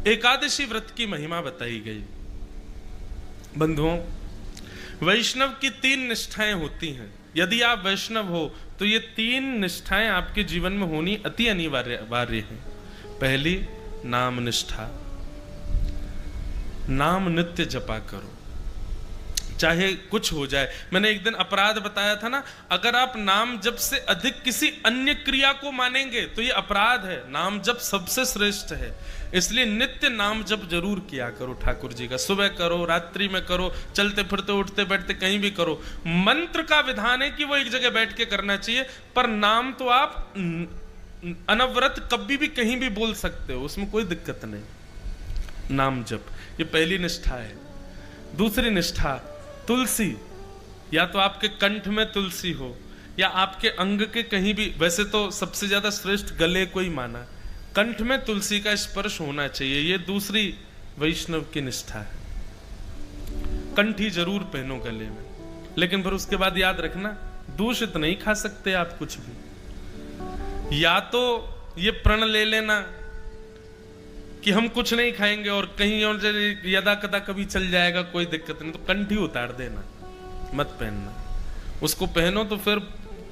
एकादशी व्रत की महिमा बताई गई। बंधुओं, वैष्णव की 3 निष्ठाएं होती हैं। यदि आप वैष्णव हो तो ये 3 निष्ठाएं आपके जीवन में होनी अति अनिवार्य है। पहली, नाम निष्ठा। नाम नित्य जपा करो, चाहे कुछ हो जाए। मैंने एक दिन अपराध बताया था ना, अगर आप नाम जप से अधिक किसी अन्य क्रिया को मानेंगे तो ये अपराध है। नाम जप सबसे श्रेष्ठ है, इसलिए नित्य नाम जप जरूर किया करो ठाकुर जी का। सुबह करो, रात्रि में करो, चलते फिरते उठते बैठते कहीं भी करो। मंत्र का विधान है कि वो एक जगह बैठ के करना चाहिए, पर नाम तो आप अनवरत कभी भी कहीं भी बोल सकते हो, उसमें कोई दिक्कत नहीं। नाम जप, ये पहली निष्ठा है। दूसरी निष्ठा, तुलसी। या तो आपके कंठ में तुलसी हो या आपके अंग के कहीं भी, वैसे तो सबसे ज्यादा श्रेष्ठ गले को ही माना, कंठ में तुलसी का स्पर्श होना चाहिए। ये दूसरी वैष्णव की निष्ठा है। कंठी जरूर पहनो गले में, लेकिन फिर उसके बाद याद रखना, दूषित नहीं खा सकते आप कुछ भी। या तो ये प्रण ले लेना कि हम कुछ नहीं खाएंगे और कहीं और यदा कदा कभी चल जाएगा, कोई दिक्कत नहीं, तो कंठी उतार देना, मत पहनना। उसको पहनो तो फिर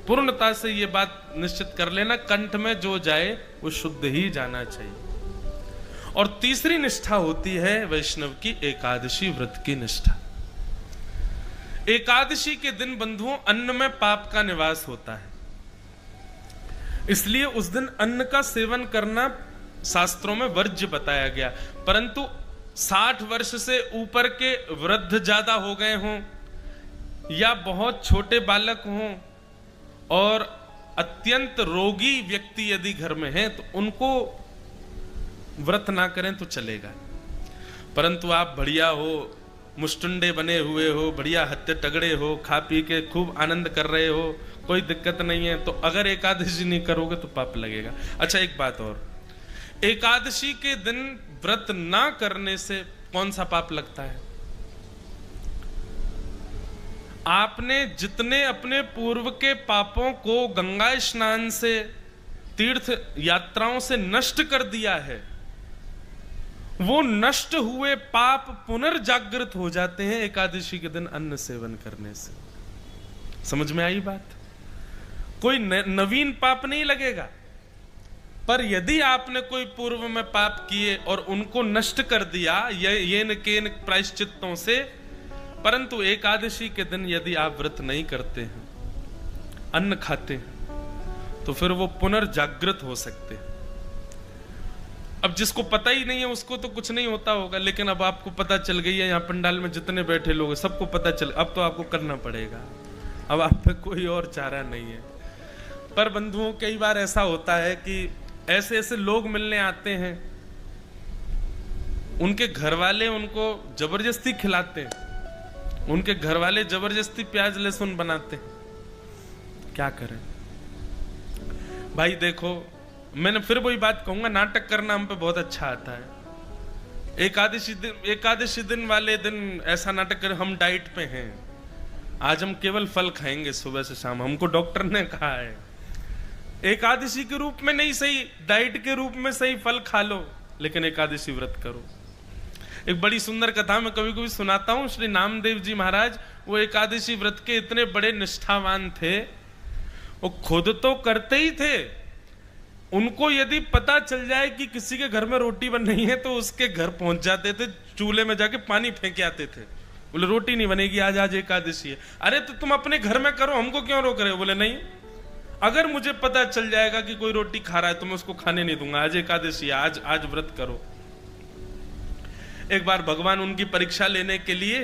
पूर्णता से ये बात निश्चित कर लेना, कंठ में जो जाए वो शुद्ध ही जाना चाहिए। और तीसरी निष्ठा होती है वैष्णव की एकादशी व्रत की निष्ठा। एकादशी के दिन बंधुओं अन्न में पाप का निवास होता है, इसलिए उस दिन अन्न का सेवन करना शास्त्रों में वर्ज्य बताया गया। परंतु 60 वर्ष से ऊपर के वृद्ध ज्यादा हो गए हों या बहुत छोटे बालक हों और अत्यंत रोगी व्यक्ति यदि घर में हैं तो उनको व्रत ना करें तो चलेगा। परंतु आप बढ़िया हो, मुष्टुंडे बने हुए हो, बढ़िया हत्ते तगड़े हो, खा पी के खूब आनंद कर रहे हो, कोई दिक्कत नहीं है, तो अगर एकादशी नहीं करोगे तो पाप लगेगा। अच्छा, एक बात और, एकादशी के दिन व्रत ना करने से कौन सा पाप लगता है? आपने जितने अपने पूर्व के पापों को गंगा स्नान से, तीर्थ यात्राओं से नष्ट कर दिया है, वो नष्ट हुए पाप पुनर्जागृत हो जाते हैं एकादशी के दिन अन्न सेवन करने से। समझ में आई बात? कोई नवीन पाप नहीं लगेगा, पर यदि आपने कोई पूर्व में पाप किए और उनको नष्ट कर दिया ये न केन प्रायश्चित्तों से, परंतु एकादशी के दिन यदि आप व्रत नहीं करते हैं, अन्न खाते हैं, तो फिर वो पुनर्जागृत हो सकते हैं। अब जिसको पता ही नहीं है उसको तो कुछ नहीं होता होगा, लेकिन अब आपको पता चल गई है, यहाँ पंडाल में जितने बैठे लोग हैं सबको पता चल, अब तो आपको करना पड़ेगा, अब आप पे कोई और चारा नहीं है। पर बंधुओं, कई बार ऐसा होता है कि ऐसे ऐसे लोग मिलने आते हैं, उनके घर वाले उनको जबरदस्ती खिलाते हैं, उनके घर वाले जबरदस्ती प्याज लहसुन बनाते हैं, क्या करें भाई? देखो, मैंने फिर वही बात कहूंगा, नाटक करना हम पे बहुत अच्छा आता है। एकादशी दिन वाले दिन ऐसा नाटक कर, हम डाइट पे हैं, आज हम केवल फल खाएंगे सुबह से शाम, हमको डॉक्टर ने कहा है। एकादशी के रूप में नहीं सही, डाइट के रूप में सही फल खा लो, लेकिन एकादशी व्रत करो। एक बड़ी सुंदर कथा मैं कभी कभी सुनाता हूं। श्री नामदेव जी महाराज, वो एकादशी व्रत के इतने बड़े निष्ठावान थे, वो खुद तो करते ही थे, उनको यदि पता चल जाए कि किसी के घर में रोटी बन रही है तो उसके घर पहुंच जाते थे, चूल्हे में जाके पानी फेंक आते थे। बोले रोटी नहीं बनेगी आज, आज एकादशी है। अरे तो तुम अपने घर में करो, हमको क्यों रोक रहे हो? बोले नहीं, अगर मुझे पता चल जाएगा कि कोई रोटी खा रहा है तो मैं उसको खाने नहीं दूंगा, आज एकादशी है, आज व्रत करो। एक बार भगवान उनकी परीक्षा लेने के लिए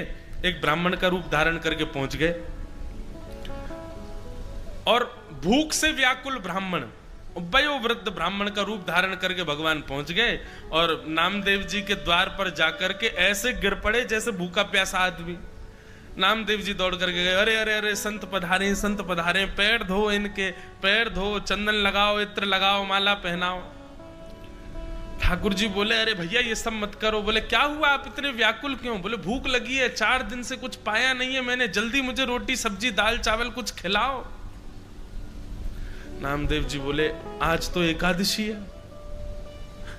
एक ब्राह्मण का रूप धारण करके पहुंच गए, और भूख से व्याकुल ब्राह्मण, वयोवृद्ध ब्राह्मण का रूप धारण करके भगवान पहुंच गए और नामदेव जी के द्वार पर जाकर के ऐसे गिर पड़े जैसे भूखा प्यासा आदमी। नामदेव जी दौड़ करके गए, अरे अरे अरे संत पधारे, संत पधारे, पैर धो इनके, पैर धो, चंदन लगाओ, इत्र लगाओ, माला पहनाओ। ठाकुर जी बोले, अरे भैया ये सब मत करो। बोले क्या हुआ, आप इतने व्याकुल क्यों? बोले भूख लगी है, 4 दिन से कुछ पाया नहीं है मैंने, जल्दी मुझे रोटी सब्जी दाल चावल कुछ खिलाओ। नामदेव जी बोले आज तो एकादशी है,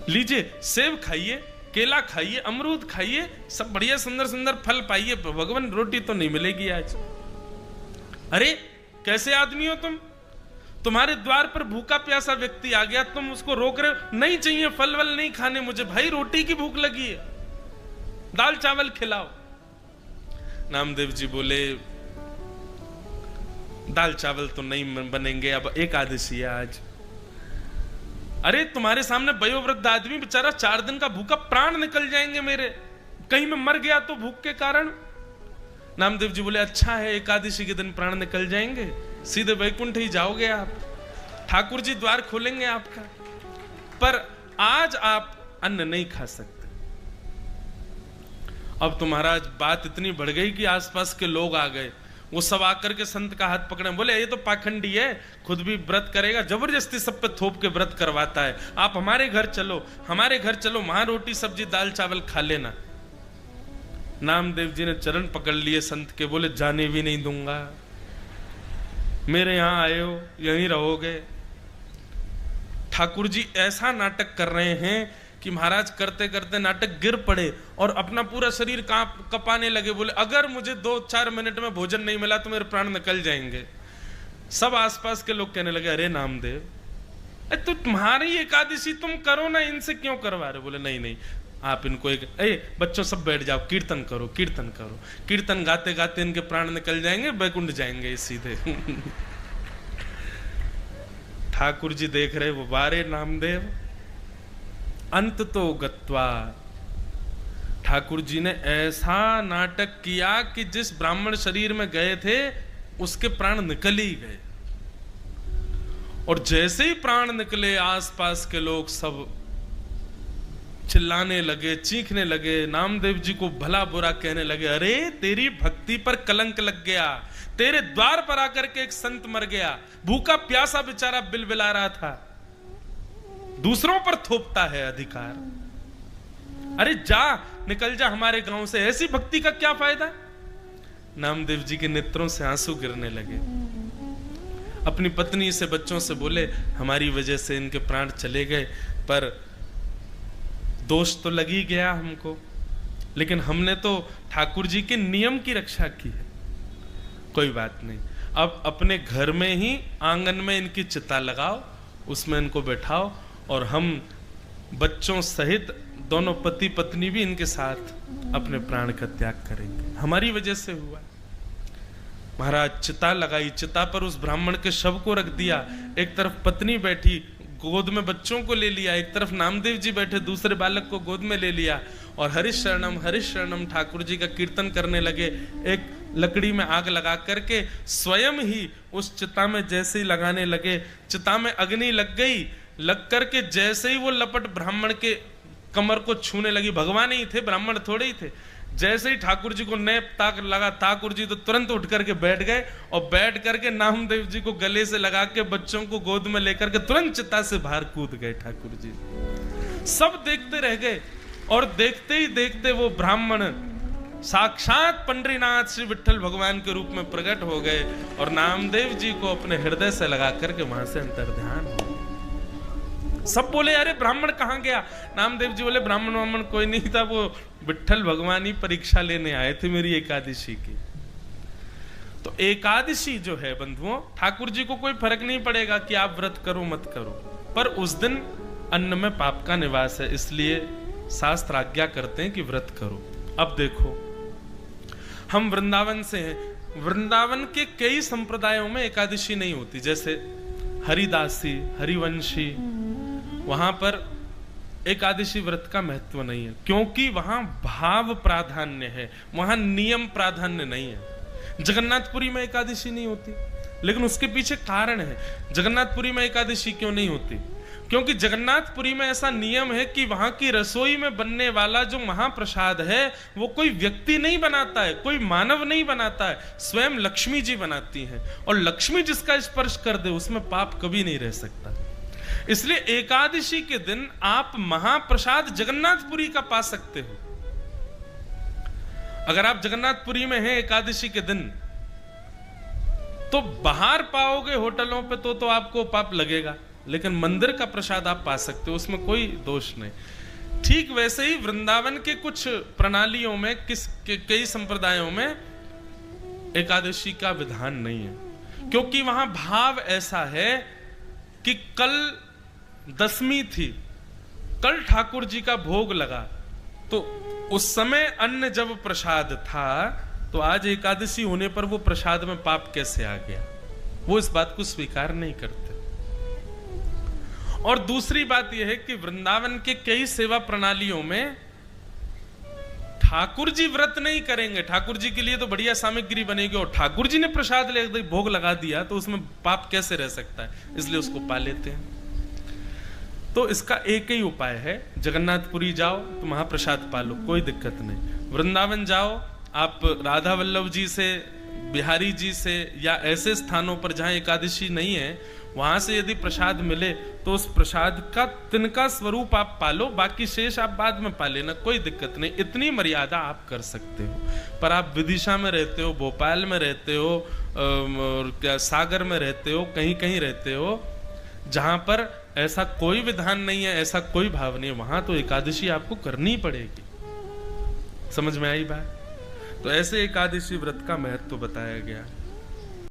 लीजिए सेब खाइए, केला खाइए, अमरूद खाइए, सब बढ़िया सुंदर सुंदर फल पाइए, भगवान रोटी तो नहीं मिलेगी आज। अरे कैसे आदमी हो तुम? तुम्हारे द्वार पर भूखा प्यासा व्यक्ति आ गया, तुम उसको रोक रहे हो, नहीं चाहिए फल वल नहीं खाने मुझे, भाई रोटी की भूख लगी है, दाल चावल खिलाओ। नामदेव जी बोले दाल चावल तो नहीं बनेंगे, अब एकादशी है आज। अरे तुम्हारे सामने वयोवृद्ध आदमी बेचारा 4 दिन का भूखा, प्राण निकल जाएंगे मेरे, कहीं मैं मर गया तो भूख के कारण। नामदेव जी बोले अच्छा है, एकादशी के दिन प्राण निकल जाएंगे, सीधे वैकुंठ ही जाओगे आप, ठाकुर जी द्वार खोलेंगे आपका, पर आज आप अन्न नहीं खा सकते। अब तो महाराज बात इतनी बढ़ गई कि आसपास के लोग आ गए, वो सब आकर के संत का हाथ पकड़े, बोले ये तो पाखंडी है, खुद भी व्रत करेगा, जबरदस्ती सब पे थोप के व्रत करवाता है, आप हमारे घर चलो, हमारे घर चलो, वहां रोटी सब्जी दाल चावल खा लेना। नामदेव जी ने चरण पकड़ लिए संत के, बोले जाने भी नहीं दूंगा, मेरे यहां आए हो यहीं रहोगे। ठाकुर जी ऐसा नाटक कर रहे हैं कि महाराज करते करते नाटक गिर पड़े और अपना पूरा शरीर कपाने लगे, बोले अगर मुझे 2-4 मिनट में भोजन नहीं मिला तो मेरे प्राण निकल जाएंगे। सब आसपास के लोग कहने लगे अरे नामदेव तो तुम्हारी एकादशी तुम करो ना, इनसे क्यों करवा रहे? बोले नहीं नहीं, आप इनको एक बच्चों सब बैठ जाओ, कीर्तन करो कीर्तन करो, कीर्तन गाते गाते इनके प्राण निकल जाएंगे, बैकुंठ जाएंगे सीधे। ठाकुर जी देख रहे, वो बारे नामदेव अंत तो गत्वा। ठाकुर जी ने ऐसा नाटक किया कि जिस ब्राह्मण शरीर में गए थे उसके प्राण निकल ही गए, और जैसे ही प्राण निकले आसपास के लोग सब चिल्लाने लगे, चीखने लगे, नामदेव जी को भला बुरा कहने लगे, अरे तेरी भक्ति पर कलंक लग गया, तेरे द्वार पर आकर के एक संत मर गया, भूखा प्यासा बेचारा बिलबिला रहा था, दूसरों पर थोपता है अधिकार, अरे जा निकल जा हमारे गांव से, ऐसी भक्ति का क्या फायदा? नामदेव जी के नेत्रों से आंसू गिरने लगे, अपनी पत्नी से बच्चों से बोले हमारी वजह से इनके प्राण चले गए, पर दोष तो लग ही गया हमको, लेकिन हमने तो ठाकुर जी के नियम की रक्षा की है, कोई बात नहीं, अब अपने घर में ही आंगन में इनकी चिता लगाओ, उसमें इनको बैठाओ, और हम बच्चों सहित दोनों पति पत्नी भी इनके साथ अपने प्राण का त्याग करेंगे, हमारी वजह से हुआ। महाराज चिता लगाई, चिता पर उस ब्राह्मण के शव को रख दिया, एक तरफ पत्नी बैठी गोद में बच्चों को ले लिया, एक तरफ नामदेव जी बैठे दूसरे बालक को गोद में ले लिया, और हरिश शरणम ठाकुर जी का कीर्तन करने लगे। एक लकड़ी में आग लगा करके स्वयं ही उस चिता में जैसे ही लगाने लगे, चिता में अग्नि लग गई, लग करके जैसे ही वो लपट ब्राह्मण के कमर को छूने लगी, भगवान ही थे ब्राह्मण थोड़े ही थे, जैसे ही ठाकुर जी को नेप ताक लगा, ठाकुर जी तो तुरंत उठ करके बैठ गए, और बैठ करके नामदेव जी को गले से लगा के बच्चों को गोद में लेकर के तुरंत चिता से बाहर कूद गए ठाकुर जी। सब देखते रह गए, और देखते ही देखते वो ब्राह्मण साक्षात पंडरीनाथ श्री विठ्ठल भगवान के रूप में प्रकट हो गए, और नामदेव जी को अपने हृदय से लगा करके वहां से अंतर्ध्यान हो। सब बोले अरे ब्राह्मण कहां गया? नामदेव जी बोले ब्राह्मण कोई नहीं था, वो विठ्ठल भगवान ही परीक्षा लेने आए थे मेरी एकादशी की। तो एकादशी जो है बंधुओं, ठाकुर जी को कोई फर्क नहीं पड़ेगा कि आप व्रत करो मत करो, पर उस दिन अन्न में पाप का निवास है, इसलिए शास्त्र आज्ञा करते हैं कि व्रत करो। अब देखो हम वृंदावन से हैं, वृंदावन के कई संप्रदायों में एकादशी नहीं होती, जैसे हरिदासी हरिवंशी, वहां पर एकादशी व्रत का महत्व नहीं है, क्योंकि वहां भाव प्राधान्य है, वहां नियम प्राधान्य नहीं है। जगन्नाथपुरी में एकादशी नहीं होती, लेकिन उसके पीछे कारण है। जगन्नाथपुरी में एकादशी क्यों नहीं होती? क्योंकि जगन्नाथपुरी में ऐसा नियम है कि वहां की रसोई में बनने वाला जो महाप्रसाद है वो कोई व्यक्ति नहीं बनाता है, कोई मानव नहीं बनाता है, स्वयं लक्ष्मी जी बनाती हैं, और लक्ष्मी जिसका स्पर्श कर दे उसमें पाप कभी नहीं रह सकता। इसलिए एकादशी के दिन आप महाप्रसाद जगन्नाथपुरी का पा सकते हो। अगर आप जगन्नाथपुरी में हैं एकादशी के दिन, तो बाहर पाओगे होटलों पे तो आपको पाप लगेगा, लेकिन मंदिर का प्रसाद आप पा सकते हो, उसमें कोई दोष नहीं। ठीक वैसे ही वृंदावन के कुछ प्रणालियों में कई संप्रदायों में एकादशी का विधान नहीं है, क्योंकि वहां भाव ऐसा है कि कल दशमी थी, कल ठाकुर जी का भोग लगा, तो उस समय अन्न जब प्रसाद था तो आज एकादशी होने पर वो प्रसाद में पाप कैसे आ गया, वो इस बात को स्वीकार नहीं करते। और दूसरी बात यह है कि वृंदावन के कई सेवा प्रणालियों में ठाकुर जी व्रत नहीं करेंगे, ठाकुर जी के लिए तो बढ़िया सामग्री बनेगी और ठाकुर जी ने प्रसाद ले भोग लगा दिया तो उसमें पाप कैसे रह सकता है, इसलिए उसको पा लेते हैं। तो इसका एक ही उपाय है, जगन्नाथपुरी जाओ तो महाप्रसाद पालो, कोई दिक्कत नहीं। वृंदावन जाओ, आप राधा वल्लभ जी से, बिहारी जी से, या ऐसे स्थानों पर जहां एकादशी नहीं है वहां से यदि प्रसाद मिले तो उस प्रसाद का तिनका स्वरूप आप पालो, बाकी शेष आप बाद में पा लेना, कोई दिक्कत नहीं। इतनी मर्यादा आप कर सकते हो। पर आप विदिशा में रहते हो, भोपाल में रहते हो, क्या सागर में रहते हो, कहीं कहीं रहते हो जहां पर ऐसा कोई विधान नहीं है, ऐसा कोई भाव नहीं है, वहां तो एकादशी आपको करनी पड़ेगी। समझ में आई बात? तो ऐसे एकादशी व्रत का महत्व बताया गया।